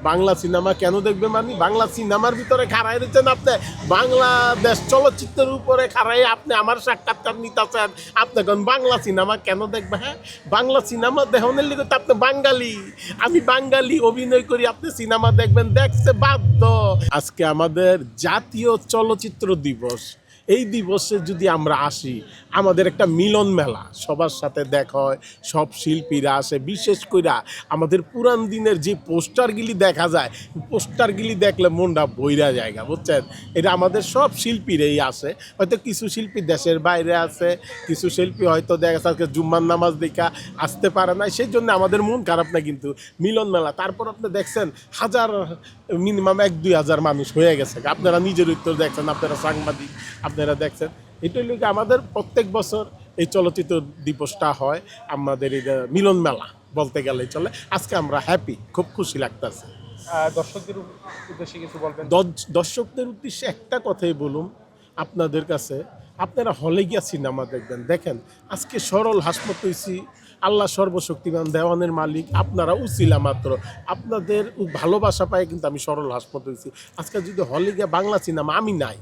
Bangla cinema কেন দেখবে মানে বাংলা সিনেমার ভিতরে খাড়াই রয়েছেন আপনি, বাংলাদেশ চলচ্চিত্রের উপরে খাড়াই আপনি আমার সাক্ষাৎকার নিতেছেন, আপনি কোন বাংলা সিনেমা কেন দেখবে? হ্যাঁ, বাংলা সিনেমা দেহনের লিগে তো আপনি বাঙালি, আমি বাঙালি, অভিনয় করি, আপনি সিনেমা দেখবেন, দেখছে বাধ্য। আজকে আমাদের জাতীয় চলচ্চিত্র দিবস। এই দিবসে যদি আমরা আসি, আমাদের একটা মিলন মেলা, সবার সাথে দেখা হয়, সব শিল্পীরা আসে, বিশেষ করে আমাদের পুরান দিনের যে পোস্টারগুলি দেখা যায়, পোস্টারগুলি দেখলে মনটা বইরা জায়গা, বুঝছেন? এটা আমাদের সব শিল্পীরাই আসে, হয়তো কিছু শিল্পী দেশের বাইরে আছে, কিছু শিল্পী হয়তো দেখা যাচ্ছে জুম্মার নামাজ দেখা আসতে পারে না, সেই জন্য আমাদের মন খারাপ না, কিন্তু মিলন মেলা। তারপর আপনি দেখছেন হাজার, মিনিমাম 1-2 হাজার মানুষ হয়ে গেছে, আপনারা নিজের উত্তর দেখছেন, আপনারা সাংবাদিক, আপনারা দেখছেন। এটাই লোক আমাদের প্রত্যেক বছর এই চলচ্চিত্র দিবসটা হয়, আমাদের এই মিলন মেলা বলতে গেলে চলে। আজকে আমরা হ্যাপি, খুব খুশি লাগতেছে। দর্শকদের উদ্দেশ্যে কিছু বলবেন? দর্শকদের উদ্দেশ্যে একটা কথাই বলুন আপনাদের কাছে, আপনারা হলে গিয়া সিনেমা দেখবেন। দেখেন আজকে সরল হাসমত হইছি, আল্লাহ সর্বশক্তিমান দেওয়ানের মালিক, আপনারা উছিলা মাত্র, আপনাদের ভালোবাসা পায় কিন্তু আমি সরল হাসমত হয়েছি। আজকে যদি হলে গিয়া বাংলা সিনেমা, আমি নাই,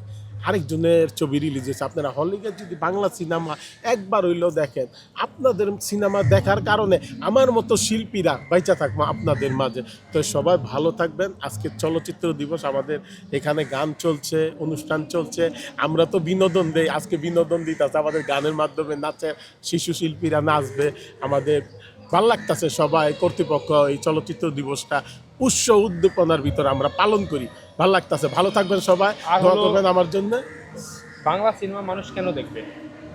আরেকজনের ছবি রিলিজ হয়েছে, আপনারা হলে গিয়ে যদি বাংলা সিনেমা একবার হইলেও দেখেন, আপনাদের সিনেমা দেখার কারণে আমার মতো শিল্পীরা বাইচা থাকবো আপনাদের মাঝে। তো সবাই ভালো থাকবেন। আজকে চলচ্চিত্র দিবস, আমাদের এখানে গান চলছে, অনুষ্ঠান চলছে, আমরা তো বিনোদন দেই, আজকে বিনোদন দিতেছে, আমাদের গানের মাধ্যমে নাচে, শিশু শিল্পীরা নাচবে, আমাদের ভাল লাগতেছে। সবাই কর্তৃপক্ষ এই চলচ্চিত্র দিবসটা উদ্দীপনার ভিতরে আমরা পালন করি, ভাল লাগতেছে। ভালো থাকবেন সবাই, দোয়া করবেন আমার জন্য। বাংলা সিনেমা মানুষ কেন দেখবে?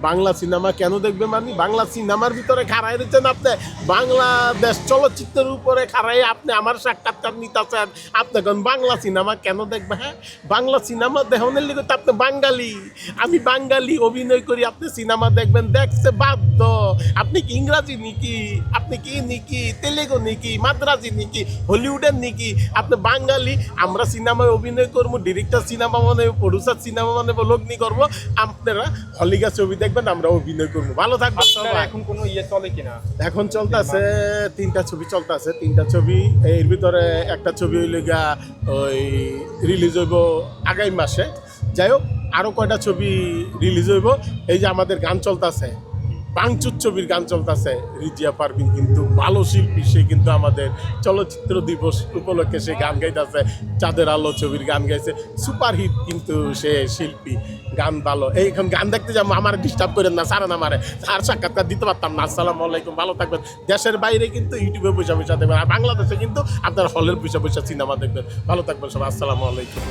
বাংলা সিনেমা কেন দেখবে মানে বাংলা সিনেমার ভিতরে খাড়াই রয়েছেন আপনি, বাংলাদেশ চলচ্চিত্রের উপরে খাড়াই আপনি আমার সাক্ষাৎকার নিতেছেন, আপনি কোন বাংলা সিনেমা কেন দেখবে? হ্যাঁ, বাংলা সিনেমা দেহনের লিগে তো আপনি বাঙালি, আমি বাঙালি, অভিনয় করি, আপনি সিনেমা দেখবেন, দেখছে বাধ্য। আপনি কি ইংরাজি নিকি, আপনি কি নিকি তেলেগু নিকি মাদ্রাজি নিকি হলিউডের নিকি? আপনি বাঙালি, আমরা সিনেমায় অভিনয় করবো, ডিরেক্টর সিনেমা মানে, প্রডিউসার সিনেমা মানে লগ্নি করবো, আপনারা হলিগা ছবি দেখবেন, আমরা অভিনয় করবো। ভালো থাকবেন সবাই। এখন কোনো চলে কিনা? এখন চলতেছে 3টা ছবি চলতেছে, 3টা ছবি, এর ভিতরে একটা ছবি হইলে গা ওই রিলিজ হইব আগামী মাসে। যাই হোক, আরও কয়টা ছবি রিলিজ হইব। এই যে আমাদের গান চলতেছে, বাংচুর ছবির গান চলতেছে, রিজিয়া পারভিন কিন্তু ভালো শিল্পী, সে কিন্তু আমাদের চলচ্চিত্র দিবস উপলক্ষে সে গান গাইতেছে, চাঁদের আলো ছবির গান গাইছে, সুপারহিট কিন্তু সে শিল্পী, গান ভালো। এইখান গান দেখতে যাবো, আমার ডিস্টার্ব করেন না, সারা না মারে, আর সাক্ষাৎকার দিতে পারতাম না। আসসালামু আলাইকুম, ভালো থাকবেন। দেশের বাইরে কিন্তু ইউটিউবে পয়সা পয়সা দেখবেন, আর বাংলাদেশে কিন্তু আপনার হলের পয়সা পয়সা সিনেমা দেখবেন। ভালো থাকবেন সবাই, আসসালামু আলাইকুম।